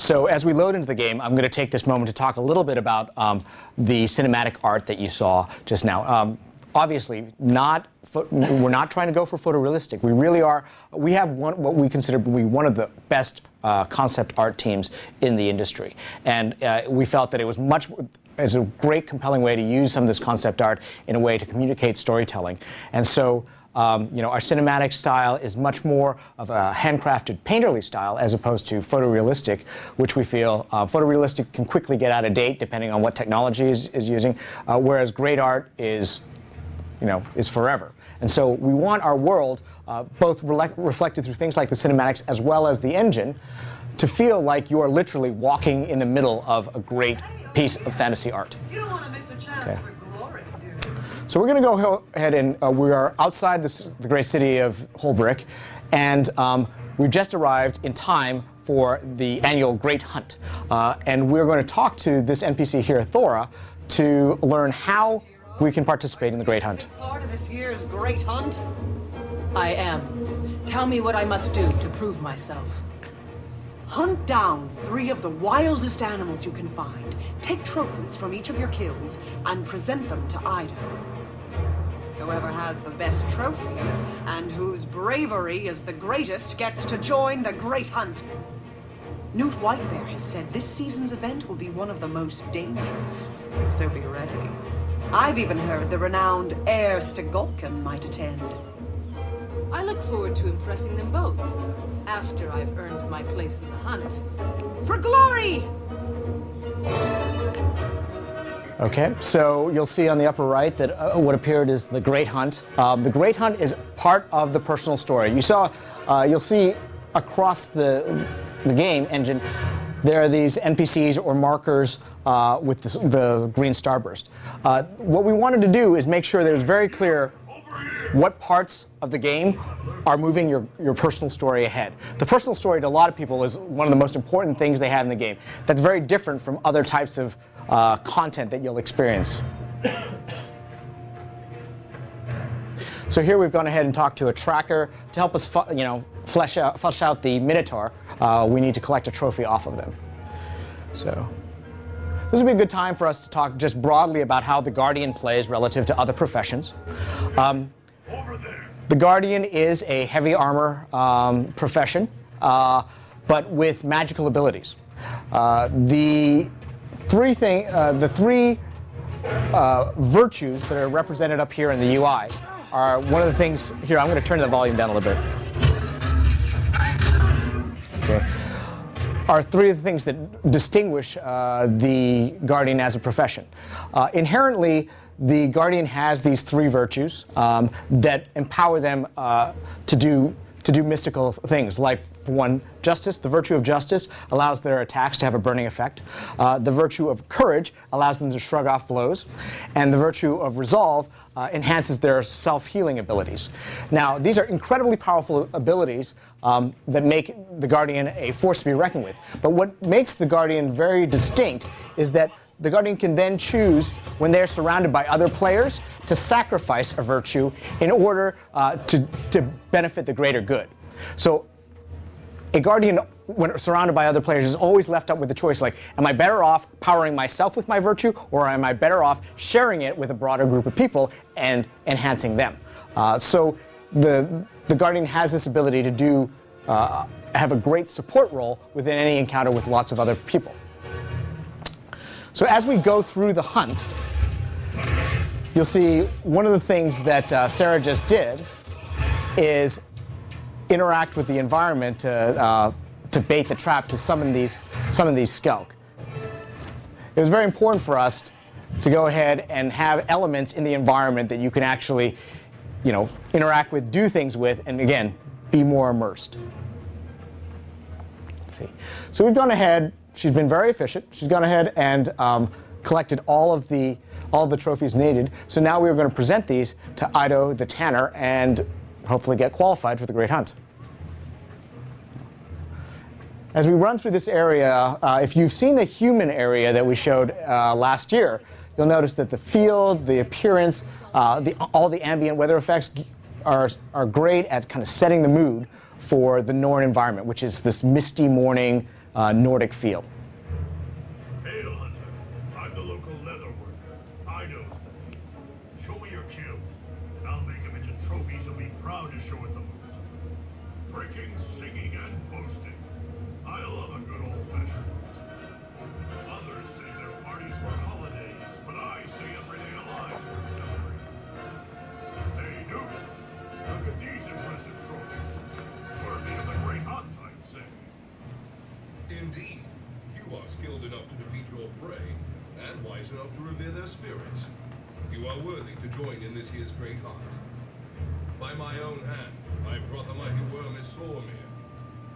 So as we load into the game, I'm going to take this moment to talk a little bit about the cinematic art that you saw just now. Obviously, we're not trying to go for photorealistic. We really are. We have what we consider to be one of the best concept art teams in the industry, and we felt that it was as a great, compelling way to use some of this concept art in a way to communicate storytelling. And so, our cinematic style is much more of a handcrafted, painterly style as opposed to photorealistic, which we feel photorealistic can quickly get out of date depending on what technology is using, whereas great art is forever. And so we want our world, both reflected through things like the cinematics as well as the engine, to feel like you are literally walking in the middle of a great piece of fantasy art. You don't want to miss a chance for glory, do you? So we're going to go ahead and we are outside the great city of Holbrick, and we've just arrived in time for the annual Great Hunt. And we're going to talk to this NPC here, Thora, to learn how we can participate in the Great Hunt. Part of this year's Great Hunt? I am. Tell me what I must do to prove myself. Hunt down 3 of the wildest animals you can find. Take trophies from each of your kills and present them to Ido. Whoever has the best trophies and whose bravery is the greatest gets to join the Great Hunt. Newt Whitebear has said this season's event will be one of the most dangerous, so be ready. I've even heard the renowned Heir Stegolken might attend. I look forward to impressing them both, after I've earned my place in the hunt. For glory! Okay, so you'll see on the upper right that what appeared is the Great Hunt. The Great Hunt is part of the personal story. You'll see across the game engine, there are these NPCs or markers with the green starburst. What we wanted to do is make sure that it was very clear what parts of the game are moving your personal story ahead. The personal story to a lot of people is one of the most important things they have in the game. That's very different from other types of content that you'll experience. So here we've gone ahead and talked to a tracker to help us flesh out the Minotaur. We need to collect a trophy off of them. So this would be a good time for us to talk just broadly about how the Guardian plays relative to other professions. The Guardian is a heavy armor profession, but with magical abilities. The three virtues that are represented up here in the UI are one of the things. Here, I'm going to turn the volume down a little bit. Okay. Are 3 of the things that distinguish the Guardian as a profession. Inherently, the Guardian has these 3 virtues that empower them to do mystical things. Like, for one, justice. The virtue of justice allows their attacks to have a burning effect. The virtue of courage allows them to shrug off blows. And the virtue of resolve enhances their self-healing abilities. Now, these are incredibly powerful abilities that make the Guardian a force to be reckoned with. But what makes the Guardian very distinct is that the Guardian can then choose, when they're surrounded by other players, to sacrifice a virtue in order to benefit the greater good. So a Guardian, when surrounded by other players, is always left up with the choice, like, am I better off powering myself with my virtue, or am I better off sharing it with a broader group of people and enhancing them? So the Guardian has this ability to have a great support role within any encounter with lots of other people. So as we go through the hunt, you'll see one of the things that Sarah just did is interact with the environment to bait the trap to summon these skelk. It was very important for us to go ahead and have elements in the environment that you can actually, interact with, do things with, and again, be more immersed. Let's see. So we've gone ahead. She's been very efficient. She's gone ahead and collected all of the trophies needed. So now we're going to present these to Ido the Tanner and hopefully get qualified for the Great Hunt. As we run through this area, if you've seen the human area that we showed last year, you'll notice that the field, the appearance, all the ambient weather effects are great at kind of setting the mood for the Norn environment, which is this misty morning, Nordic feel. Hail, Hunter. I'm the local leather worker. I know the name. Show me your kills, and I'll make them into trophies you'll be proud to show at the moot. Drinking, singing, and boasting. I love a good old-fashioned moot. Others say their parties for holidays, but I say every day of lives worth celebrating. Hey, Newt, look at these impressive trophies. Worthy of the great hunt, I'd say. Indeed. You are skilled enough to defeat your prey, and wise enough to revere their spirits. You are worthy to join in this year's great hunt. By my own hand, I brought the mighty worm is Sormir.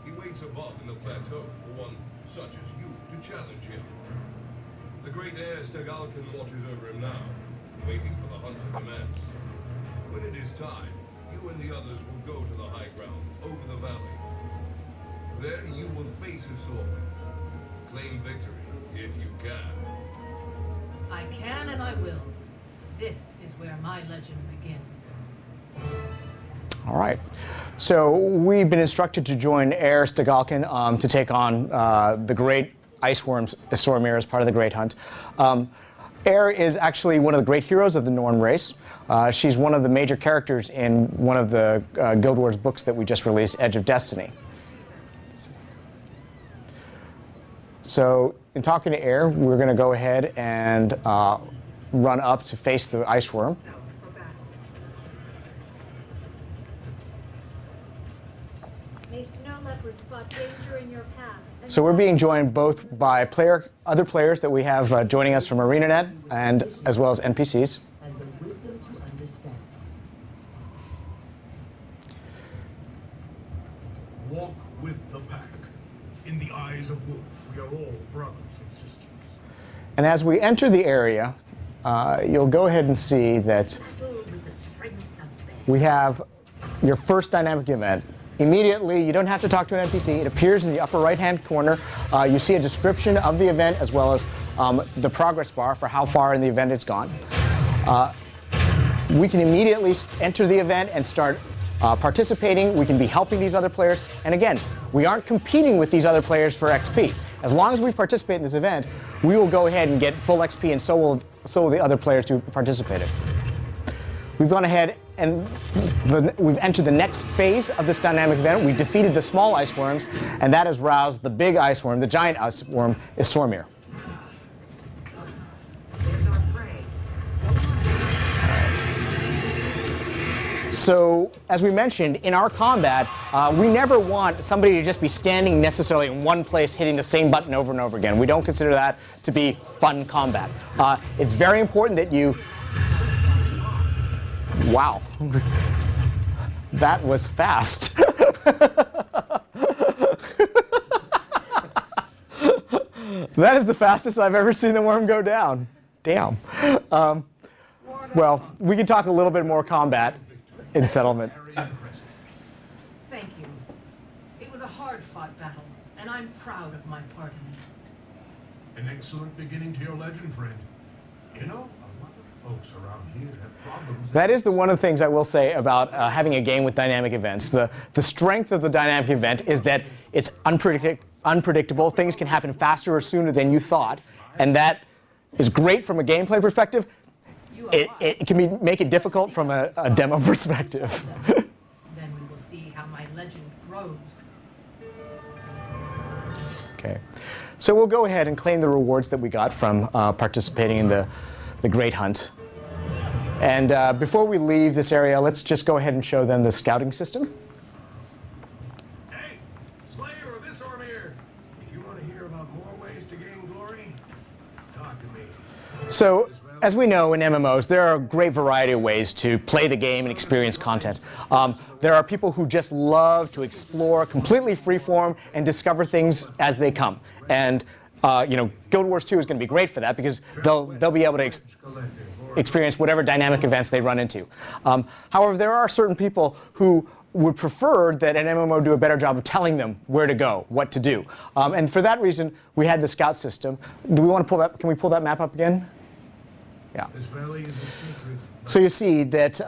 He waits above in the plateau for one such as you to challenge him. The great heir Stegalkin watches over him now, waiting for the hunt to commence. When it is time, you and the others will go to the high ground over the valley. There you will face a sword. Claim victory, if you can. I can and I will. This is where my legend begins. All right. So we've been instructed to join Heir Stegalkin to take on the great ice worm Sormir as part of the Great Hunt. Heir is actually one of the great heroes of the Norn race. She's one of the major characters in one of the Guild Wars books that we just released, Edge of Destiny. So in talking to Heir, we're going to go ahead and run up to face the ice worm. May snow leopards spot danger in your path. So we're being joined both by other players that we have joining us from ArenaNet, and as well as NPCs. And the wisdom to understand. Walk with the pack. In the eyes of wolf, we are all brothers and sisters. And as we enter the area, you'll go ahead and see that we have your first dynamic event. Immediately, you don't have to talk to an NPC. It appears in the upper right-hand corner. You see a description of the event as well as the progress bar for how far in the event it's gone. We can immediately enter the event and start participating. We can be helping these other players. And again, we aren't competing with these other players for XP. As long as we participate in this event, we will go ahead and get full XP, and so will the other players who participated. We've gone ahead and we've entered the next phase of this dynamic event. We defeated the small ice worms, and that has roused the big ice worm, the giant ice worm, is Sormir. There's our prey. So, as we mentioned, in our combat, we never want somebody to just be standing necessarily in one place hitting the same button over and over again. We don't consider that to be fun combat. It's very important that you... Wow. That was fast. That is the fastest I've ever seen the worm go down. Damn. Well, we can talk a little bit more combat in settlement. Thank you. It was a hard-fought battle, and I'm proud of my part in it. An excellent beginning to your legend, friend. You know, a lot of folks around here have problems. That is one of the things I will say about having a game with dynamic events. The strength of the dynamic event is that it's unpredictable. Things can happen faster or sooner than you thought, and that is great from a gameplay perspective. It can make it difficult from a demo perspective. Then we will see how my legend grows. Okay, so we'll go ahead and claim the rewards that we got from participating in the Great Hunt. And before we leave this area, let's just go ahead and show them the scouting system. Hey, Slayer of this Sormir, if you want to hear about more ways to gain glory, talk to me. So, as we know in MMOs, there are a great variety of ways to play the game and experience content. There are people who just love to explore completely freeform and discover things as they come. And you know, Guild Wars 2 is going to be great for that because they'll be able to experience whatever dynamic events they run into. However, there are certain people who would prefer that an MMO do a better job of telling them where to go, what to do. And for that reason, we had the scout system. Do we want to pull that? Can we pull that map up again? Yeah. This valley is a secret. So you see that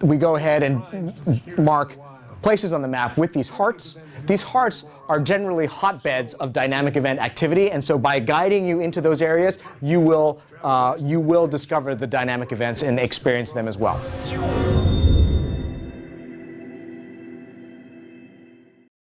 we go ahead and mark places on the map with these hearts. These hearts are generally hotbeds of dynamic event activity, and so by guiding you into those areas, you will discover the dynamic events and experience them as well.